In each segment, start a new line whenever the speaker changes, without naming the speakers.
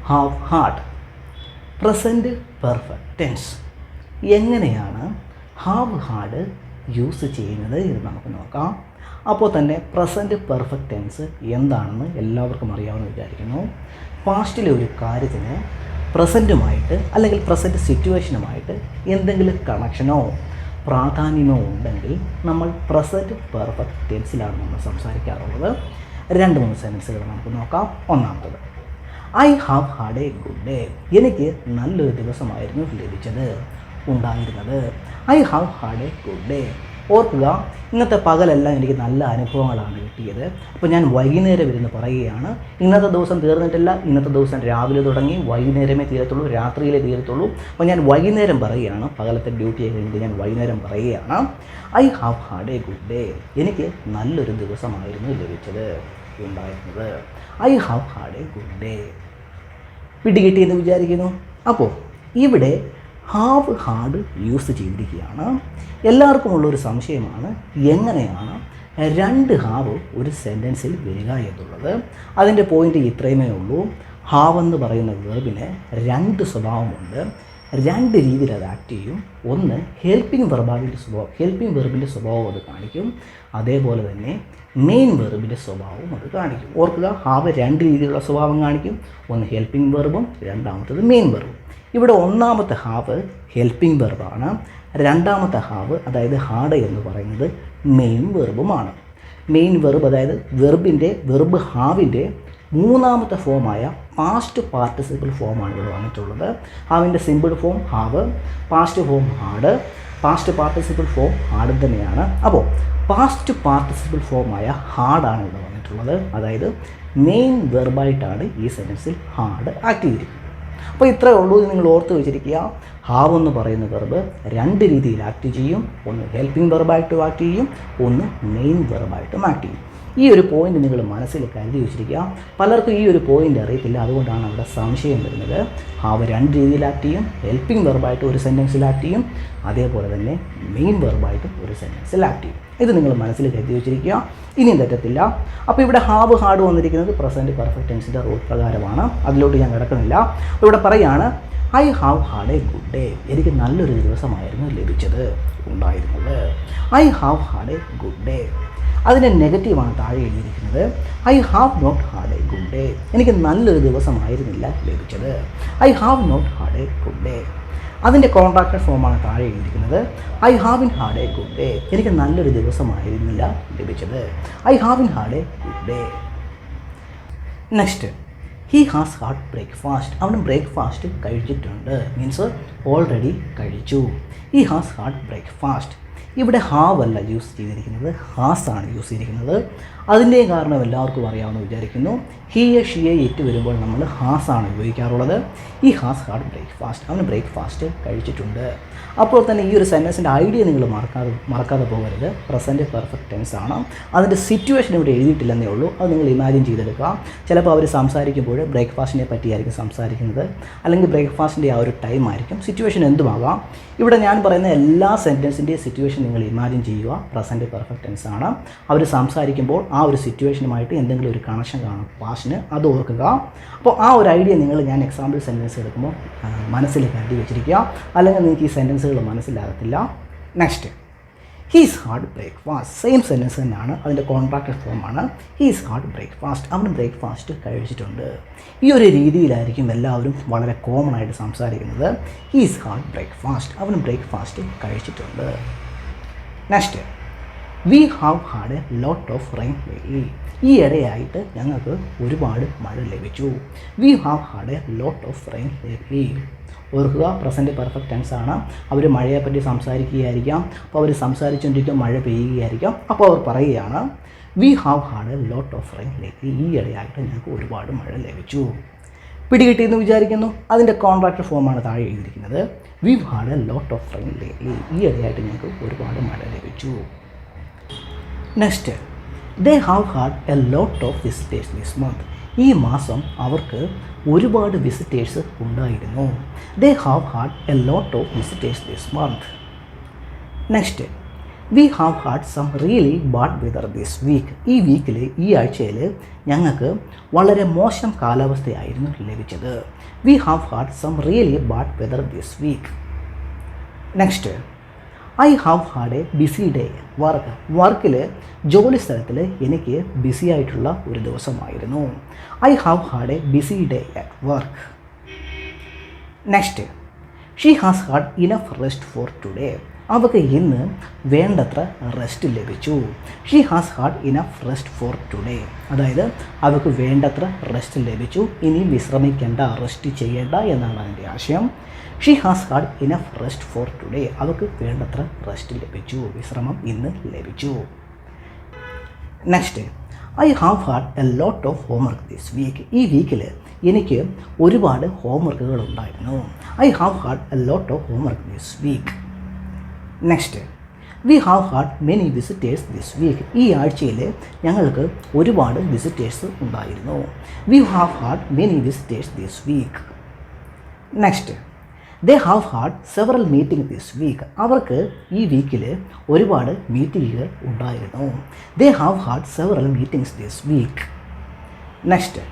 Have had. Present perfect tense. എങ്ങനെയാണ് have had use ചെയ്യുന്നത് എന്ന് നമുക്ക് നോക്കാം. അപ്പോൾ തന്നെ പ്രസൻറ്റ് പെർഫെക്റ്റ് ടെൻസ് എന്താണെന്ന് എല്ലാവർക്കും അറിയാമെന്ന് വിചാരിക്കുന്നു. പാസ്റ്റിലെ ഒരു കാര്യത്തിന് പ്രസൻറ്റുമായിട്ട് അല്ലെങ്കിൽ പ്രസൻറ്റ് സിറ്റുവേഷനുമായിട്ട് എന്തെങ്കിലും കണക്ഷനോ പ്രാധാന്യമോ ഉണ്ടെങ്കിൽ നമ്മൾ പ്രസൻറ്റ് പെർഫെക്റ്റ് ടെൻസിലാണ് നമ്മൾ സംസാരിക്കാറുള്ളത്. 2-3 സെൻറ്റൻസുകൾ നമുക്ക് നോക്കാം. ഒന്നാമത്തത്, I have had a good day. എനിക്ക് നല്ലൊരു ദിവസമായിരുന്നു ലഭിച്ചത്, ഉണ്ടായിരുന്നത്. I have had a good day. ഓർക്കുക, ഇന്നത്തെ പകലെല്ലാം എനിക്ക് നല്ല അനുഭവങ്ങളാണ് കിട്ടിയത്. അപ്പോൾ ഞാൻ വൈകുന്നേരം ഇരുന്ന് പറയുകയാണ്, ഇന്നത്തെ ദിവസം തീർന്നിട്ടില്ല, ഇന്നത്തെ ദിവസം രാവിലെ തുടങ്ങി വൈകുന്നേരമേ തീരത്തുള്ളൂ, രാത്രിയിലേ തീരത്തുള്ളൂ. അപ്പോൾ ഞാൻ വൈകുന്നേരം പറയുകയാണ്, പകലത്തെ ഡ്യൂട്ടി കഴിഞ്ഞിട്ട് ഞാൻ വൈകുന്നേരം പറയുകയാണ്, I have had a good day. എനിക്ക് നല്ലൊരു ദിവസമായിരുന്നു ലഭിച്ചത്, ഉണ്ടായിരുന്നത്. I have had a good day. പിടികിട്ടിയെന്ന് വിചാരിക്കുന്നു. അപ്പോൾ ഇവിടെ ഹാവ് ഹാഡ് യൂസ് ചെയ്തിരിക്കുകയാണ്. എല്ലാവർക്കും ഉള്ളൊരു സംശയമാണ്, എങ്ങനെയാണ് 2 ഹാവ് ഒരു സെൻറ്റൻസിൽ വരിക എന്നുള്ളത്. അതിൻ്റെ പോയിൻ്റ് ഇത്രയുമേ ഉള്ളൂ. ഹാവ് എന്ന് പറയുന്ന വെർബിന് 2 സ്വഭാവമുണ്ട്. 2 രീതിയിൽ അത് ആക്ട് ചെയ്യും. ഒന്ന് ഹെൽപ്പിംഗ് വെർബിൻ്റെ സ്വഭാവം അത് കാണിക്കും. അതേപോലെ തന്നെ മെയിൻ വെർബിൻ്റെ സ്വഭാവവും അത് കാണിക്കും. ഓർക്കുക, ഹാവ് 2 രീതിയിലുള്ള സ്വഭാവം കാണിക്കും. ഒന്ന് ഹെൽപ്പിംഗ് വെർബും, രണ്ടാമത്തത് മെയിൻ വെർബും. ഇവിടെ ഒന്നാമത്തെ ഹാവ് ഹെൽപ്പിംഗ് വെർബാണ്. രണ്ടാമത്തെ ഹാവ്, അതായത് ഹാഡ് എന്ന് പറയുന്നത് മെയിൻ വെർബുമാണ്. മെയിൻ വെർബ്, അതായത് വെർബ് ഹാവിൻ്റെ 3ാമത്തെ ഫോമായ പാസ്റ്റ് പാർട്ടിസിപ്പിൾ ഫോമാണ് ഇവിടെ വന്നിട്ടുള്ളത്. ഹാവിൻ്റെ simple form have, past form had, past participle form had തന്നെയാണ്. അപ്പോൾ പാസ്റ്റ് പാർട്ടിസിപ്പിൾ ഫോമായ ഹാഡാണ് ഇവിടെ വന്നിട്ടുള്ളത്. അതായത് മെയിൻ വെർബായിട്ടാണ് ഈ സെൻറ്റൻസിൽ ഹാഡ് ആക്ട് ചെയ്തിരിക്കുന്നത്. അപ്പോൾ ഇത്രയേ ഉള്ളൂ. നിങ്ങൾ ഓർത്ത് വെച്ചിരിക്കുക, ഹാവ് എന്ന് പറയുന്ന വെർബ് 2 രീതിയിൽ ആക്ട് ചെയ്യും. ഒന്ന് ഹെൽപ്പിംഗ് വെർബായിട്ടും ആക്ട് ചെയ്യും, ഒന്ന് മെയിൻ വെർബായിട്ടും ആക്ട് ചെയ്യും. ഈ ഒരു പോയിൻ്റ് നിങ്ങൾ മനസ്സിൽ കരുതി വെച്ചിരിക്കുക. പലർക്കും ഈ ഒരു പോയിൻ്റ് അറിയത്തില്ല, അതുകൊണ്ടാണ് അവിടെ സംശയം വരുന്നത്. ഹാവ് 2 രീതിയിൽ ആക്ട് ചെയ്യും. ഹെൽപ്പിംഗ് വെർബായിട്ട് ഒരു സെൻറ്റൻസിൽ ആക്ട് ചെയ്യും, അതേപോലെ തന്നെ മെയിൻ വെർബായിട്ടും ഒരു സെൻറ്റൻസിൽ ആക്ട് ചെയ്യും. ഇത് നിങ്ങൾ മനസ്സിൽ കരുതി വെച്ചിരിക്കുക, ഇനിയും തെറ്റത്തില്ല. അപ്പോൾ ഇവിടെ ഹാവ് ഹാഡ് വന്നിരിക്കുന്നത് പ്രസൻറ്റ് പെർഫെക്റ്റ് ടെൻസിൻ്റെ റൂൾ പ്രകാരമാണ്. അതിലോട്ട് ഞാൻ കിടക്കുന്നില്ല. അപ്പോൾ ഇവിടെ പറയുകയാണ്, I have had a good day. എനിക്ക് നല്ലൊരു ദിവസമായിരുന്നു ലഭിച്ചത്, ഉണ്ടായിരുന്നത്. I have had a good day. അതിൻ്റെ നെഗറ്റീവാണ് താഴെ എഴുതിയിരിക്കുന്നത്. I have not had a good day. എനിക്ക് നല്ലൊരു ദിവസമായിരുന്നില്ല ലഭിച്ചത്. I have not had a good day. അതിൻ്റെ കോൺട്രാക്റ്റഡ് ഫോമാണ് താഴെ എഴുതിയിരിക്കുന്നത്. I haven't had a good day. എനിക്ക് നല്ലൊരു ദിവസമായിരുന്നില്ല ലഭിച്ചത്. I haven't had a good day. Next, he has had breakfast. അവൻ ബ്രേക്ക്ഫാസ്റ്റ് കഴിച്ചിട്ടുണ്ട്, മീൻസ് ഓൾറെഡി കഴിച്ചു. He has had breakfast. ഇവിടെ ഹാവ് അല്ല യൂസ് ചെയ്തിരിക്കുന്നത്, ഹാസ് ആണ് യൂസ് ചെയ്തിരിക്കുന്നത്. അതിൻ്റെ കാരണം എല്ലാവർക്കും അറിയാമെന്ന് വിചാരിക്കുന്നു. ഹിയെ ഷിയെ ഇറ്റ് വരുമ്പോൾ നമ്മൾ ഹാസ് ആണ് ഉപയോഗിക്കാറുള്ളത്. ഈ ഹാസ് ഹാഡ് ബ്രേക്ക്ഫാസ്റ്റ്. അവന് ബ്രേക്ക്ഫാസ്റ്റ് കഴിച്ചിട്ടുണ്ട്. അപ്പോൾ തന്നെ ഈ ഒരു സെൻറ്റൻസിൻ്റെ ഐഡിയ നിങ്ങൾ മറക്കാതെ പോകരുത്. പ്രസൻറ്റ് പെർഫെക്റ്റ് ടെൻസ് ആണ്. അതിൻ്റെ സിറ്റുവേഷൻ ഇവിടെ എഴുതിയിട്ടില്ലെന്നേ ഉള്ളൂ. അത് നിങ്ങൾ ഇമാജിൻ ചെയ്തെടുക്കുക. ചിലപ്പോൾ അവർ സംസാരിക്കുമ്പോൾ ബ്രേക്ക്ഫാസ്റ്റിനെ പറ്റിയായിരിക്കും സംസാരിക്കുന്നത്, അല്ലെങ്കിൽ ബ്രേക്ക്ഫാസ്റ്റിൻ്റെ ആ ഒരു ടൈം ആയിരിക്കും. സിറ്റുവേഷൻ എന്തുമാകാം. ഇവിടെ ഞാൻ പറയുന്ന എല്ലാ സെൻറ്റൻസിൻ്റെയും സിറ്റുവേഷൻ നിങ്ങൾ ഇമാജിൻ ചെയ്യുക. പ്രസൻറ്റ് പെർഫെക്റ്റ് ടെൻസ് ആണ്. അവർ സംസാരിക്കുമ്പോൾ ആ ഒരു സിറ്റുവേഷനുമായിട്ട് എന്തെങ്കിലും ഒരു കണക്ഷൻ കാണും പാസ്റ്റിന്, അത് ഓർക്കുക. അപ്പോൾ ആ ഒരു ഐഡിയ ഞാൻ എക്സാമ്പിൾ സെൻറ്റൻസ് എടുക്കുമ്പോൾ മനസ്സിൽ കരുതി വെച്ചിരിക്കുക, അല്ലെങ്കിൽ നിങ്ങൾക്ക് ഈ സെൻറ്റൻസുകൾ മനസ്സിലാകത്തില്ല. Next, he's had breakfast. Same sentence തന്നെയാണ്, അതിൻ്റെ കോൺട്രാക്റ്റഡ് ഫോമാണ്. He's had breakfast. അവന് ബ്രേക്ക്ഫാസ്റ്റ് കഴിച്ചിട്ടുണ്ട്. ഈ ഒരു രീതിയിലായിരിക്കും എല്ലാവരും വളരെ കോമൺ ആയിട്ട് സംസാരിക്കുന്നത്. He's had breakfast. അവന് ബ്രേക്ക്ഫാസ്റ്റ് കഴിച്ചിട്ടുണ്ട്. Next, we have had a lot of rain lately. ഈ ഇടയായിട്ട് ഞങ്ങൾക്ക് ഒരുപാട് മഴ ലഭിച്ചു. We have had a lot of rain lately. ഓർക്കുക, പ്രസൻറ്റ് പെർഫെക്റ്റ് ടെൻസ് ആണ്. അവർ മഴയെപ്പറ്റി സംസാരിക്കുകയായിരിക്കാം. അപ്പോൾ അവർ സംസാരിച്ചുകൊണ്ടിരിക്കും, മഴ പെയ്യുകയായിരിക്കാം. അപ്പോൾ അവർ പറയുകയാണ്, V have had a lot of rain lately. ഈ ഇടയായിട്ട് ഞങ്ങൾക്ക് ഒരുപാട് മഴ ലഭിച്ചു. പിടികിട്ടിയെന്ന് വിചാരിക്കുന്നു. അതിൻ്റെ കോൺട്രാക്റ്റഡ് ഫോമാണ് താഴെ എഴുതിയിരിക്കുന്നത്. We had a lot of rain lately. ഈ ഇടയായിട്ട് ഞങ്ങൾക്ക് ഒരുപാട് മഴ ലഭിച്ചു. Next, they have had a lot of visitors this month. ഈ മാസം അവർക്ക് ഒരുപാട് വിസിറ്റേഴ്സ് ഉണ്ടായിരുന്നു. They have had a lot of visitors this month. Next, we have had some really bad weather this week. ഈ ആഴ്ചയിൽ ഞങ്ങൾക്ക് വളരെ മോശം കാലാവസ്ഥയായിരുന്നു ലഭിച്ചത്. We have had some really bad weather this week. Next, I have had a busy day വർക്കിൽ ജോലി സ്ഥലത്തിൽ എനിക്ക് ബിസി ആയിട്ടുള്ള ഒരു ദിവസമായിരുന്നു. I have had a busy day at work. Next, she has had enough rest for today. അവൾക്ക് ഇന്ന് വേണ്ടത്ര റെസ്റ്റ് ലഭിച്ചു. She has had enough rest for today, അതായത് അവൾക്ക് വേണ്ടത്ര റെസ്റ്റ് ലഭിച്ചു, ഇനി വിശ്രമിക്കേണ്ട, റെസ്റ്റ് ചെയ്യേണ്ട എന്നാണ് അതിൻ്റെ ആശയം. She has had enough rest for today, അവൾക്ക് വേണ്ടത്ര റെസ്റ്റ് ലഭിച്ചു, വിശ്രമം ഇന്ന് ലഭിച്ചു. Next, I have had a lot of homework this week. ഈ വീക്കിൽ എനിക്ക് ഒരുപാട് ഹോംവർക്കുകൾ ഉണ്ടായിരുന്നു. I have had a lot of homework this week. Next, we have had many visitors this week. ഈ ആഴ്ചയിൽ ഞങ്ങൾക്ക് ഒരുപാട് വിസിറ്റേഴ്സ് ഉണ്ടായിരുന്നു. We have had many visitors this week. Next, they have had several meeting this week. അവർക്ക് ഈ വീക്കിൽ ഒരുപാട് മീറ്റിങ്ങുകൾ ഉണ്ടായിരുന്നു. They have had several meetings this week. Next,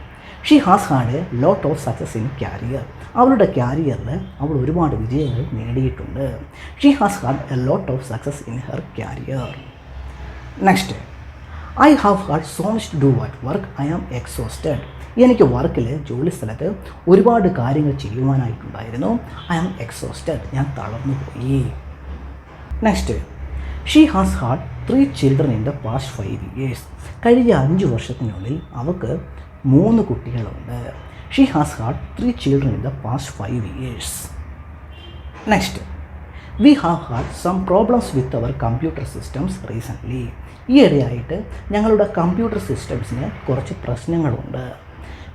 she has had a lot of success in career. അവളുടെ ക്യാരിയറിൽ അവൾ ഒരുപാട് വിജയങ്ങൾ നേടിയിട്ടുണ്ട്. She has had a lot of success in her career. Next, I have had so much to do at work. I am exhausted. എനിക്ക് വർക്കിൽ ജോലി സ്ഥലത്ത് ഒരുപാട് കാര്യങ്ങൾ ചെയ്യുവാനായിട്ടുണ്ടായിരുന്നു. ഐ ആം എക്സോസ്റ്റഡ്, ഞാൻ തളർന്നു പോയി. Next, she has had 3 children in the past 5 years. കഴിഞ്ഞ 5 വർഷത്തിനുള്ളിൽ അവൾക്ക് 3 കുട്ടികളുണ്ട്. She has had 3 children in the past 5 years. Next, we have had some problems with our computer systems recently. ഈയിടെയായിട്ട് ഞങ്ങളുടെ computer സിസ്റ്റംസിന് കുറച്ച് പ്രശ്നങ്ങളുണ്ട്.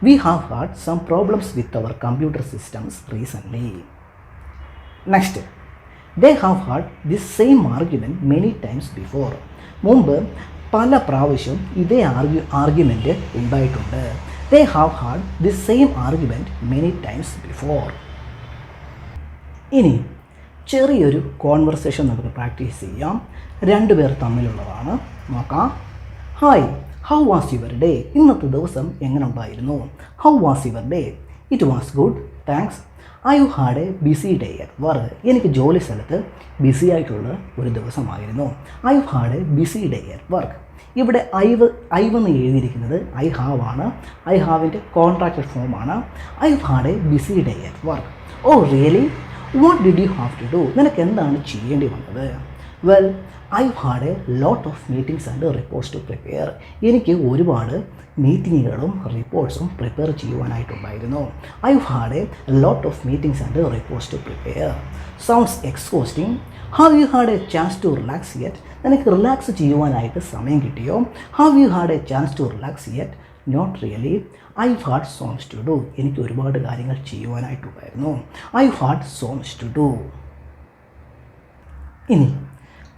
We have had some problems with our computer systems recently. Next, they have had this same argument many times before. മുമ്പ് പല പ്രാവശ്യം ഇതേ argument ഉണ്ടായിട്ടുണ്ട്. ദേ have had this same argument many times before. ഇനി ചെറിയൊരു കോൺവെർസേഷൻ നമുക്ക് പ്രാക്ടീസ് ചെയ്യാം. 2 പേർ തമ്മിലുള്ളതാണ്. നോക്കാം. Hi, how was your day? ഇന്നത്തെ ദിവസം എങ്ങനെ ഉണ്ടായിരുന്നു? How was your day? It was good, thanks. I had a busy day at work. എനിക്ക് ജോലി സ്ഥലത്ത് ബിസി ആയിട്ടുള്ള ഒരു ദിവസമായിരുന്നു. I had a busy day at work. ഇവിടെ ഐവ് എന്ന് എഴുതിയിരിക്കുന്നത് ഐ ഹാവ് ആണ്. ഐ ഹാവിൻ്റെ കോൺട്രാക്റ്റഡ് ഫോമാണ്. I had a busy day at work. Oh really? What did you have to do? നിനക്ക് എന്താണ് ചെയ്യേണ്ടി വന്നത്? Well, I had a lot of meetings and reports to prepare. എനിക്ക് ഒരുപാട് മീറ്റിങ്ങുകളും റിപ്പോർട്ട്സും പ്രിപ്പയർ ചെയ്യുവാനായിട്ടുണ്ടായിരുന്നു. I had a lot of meetings and reports to prepare. Sounds exhausting. Have you had a chance to relax yet? നിനക്ക് relax ചെയ്യുവാനായിട്ട് സമയം കിട്ടിയോ? Have you had a chance to relax yet? Not really. I had so much to do. എനിക്ക് ഒരുപാട് കാര്യങ്ങൾ ചെയ്യുവാനായിട്ടുണ്ടായിരുന്നു. I had so much to do. ഇനി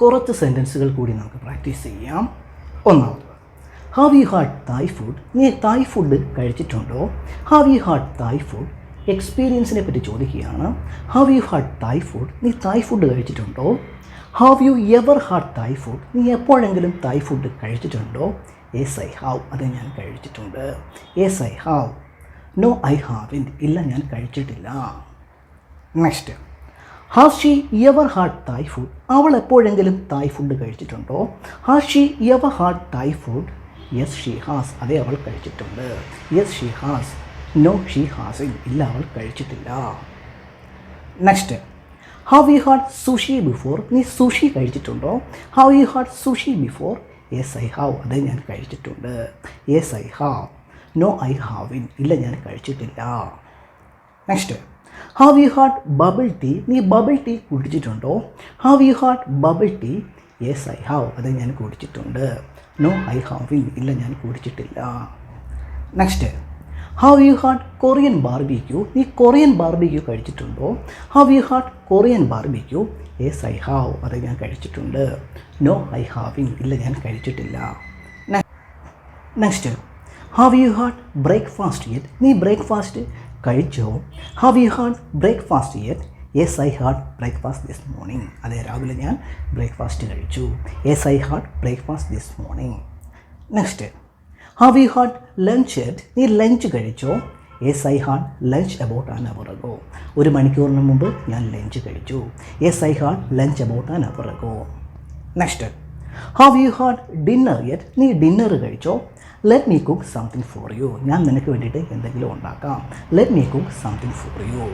കുറച്ച് സെൻറ്റൻസുകൾ കൂടി നമുക്ക് പ്രാക്ടീസ് ചെയ്യാം. ഒന്നാമത്, have you had Thai food? നീ തായ് ഫുഡ് കഴിച്ചിട്ടുണ്ടോ? Have you had Thai food? എക്സ്പീരിയൻസിനെ പറ്റി ചോദിക്കുകയാണ്. Have you had Thai food? നീ തായ് ഫുഡ് കഴിച്ചിട്ടുണ്ടോ? Have you ever had Thai food? നീ എപ്പോഴെങ്കിലും തായ് ഫുഡ് കഴിച്ചിട്ടുണ്ടോ? Yes I have. അത് ഞാൻ കഴിച്ചിട്ടുണ്ട്. Yes I have. No I haven't. ഇല്ല, ഞാൻ കഴിച്ചിട്ടില്ല. Next, has she ever had Thai ഫുഡ്? അവൾ എപ്പോഴെങ്കിലും തായ് ഫുഡ് കഴിച്ചിട്ടുണ്ടോ? Has she ever had Thai food? Yes she has. അതെ, അവൾ കഴിച്ചിട്ടുണ്ട്. Yes she has. No she hasn't. ഇല്ല, അവൾ കഴിച്ചിട്ടില്ല. Next, have you had sushi before? നീ സുഷി കഴിച്ചിട്ടുണ്ടോ? Have you had sushi before? Yes I have. അതെ, ഞാൻ കഴിച്ചിട്ടുണ്ട്. Yes I have. No I haven't. ഇല്ല, ഞാൻ കഴിച്ചിട്ടില്ല. Next, have you had bubble tea? നീ ബബിൾ ടീ കുടിച്ചിട്ടുണ്ടോ? Have you had bubble tea? Yes I have. അത് ഞാൻ കുടിച്ചിട്ടുണ്ട്. No I haven't. ഇല്ല, ഞാൻ കുടിച്ചിട്ടില്ല. Next, have you had Korean barbecue? നീ കൊറിയൻ ബാർബിക്യൂ കഴിച്ചിട്ടുണ്ടോ? Have you had Korean barbecue? Yes I have. അത് ഞാൻ കഴിച്ചിട്ടുണ്ട്. No I haven't. ഇല്ല, ഞാൻ കഴിച്ചിട്ടില്ല. Next, have you had breakfast yet? നീ ബ്രേക്ക്ഫാസ്റ്റ് കഴിച്ചോ? Have you had breakfast yet? Yes I had breakfast this morning. അതെ, രാവിലെ ഞാൻ ബ്രേക്ക്ഫാസ്റ്റ് കഴിച്ചു. Yes I had breakfast this morning. Next, have you had lunch yet? നീ lunch കഴിച്ചോ? Yes I had lunch about an hour ago. ഒരു മണിക്കൂറിന് മുമ്പ് ഞാൻ ലഞ്ച് കഴിച്ചു. Yes I had lunch about an hour ago. Next, have you had dinner yet? നീ dinner കഴിച്ചോ? Let me cook something for you. ഞാൻ നിനക്ക് വേണ്ടിയിട്ട് എന്തെങ്കിലും ഉണ്ടാക്കാം. Let me cook something for you.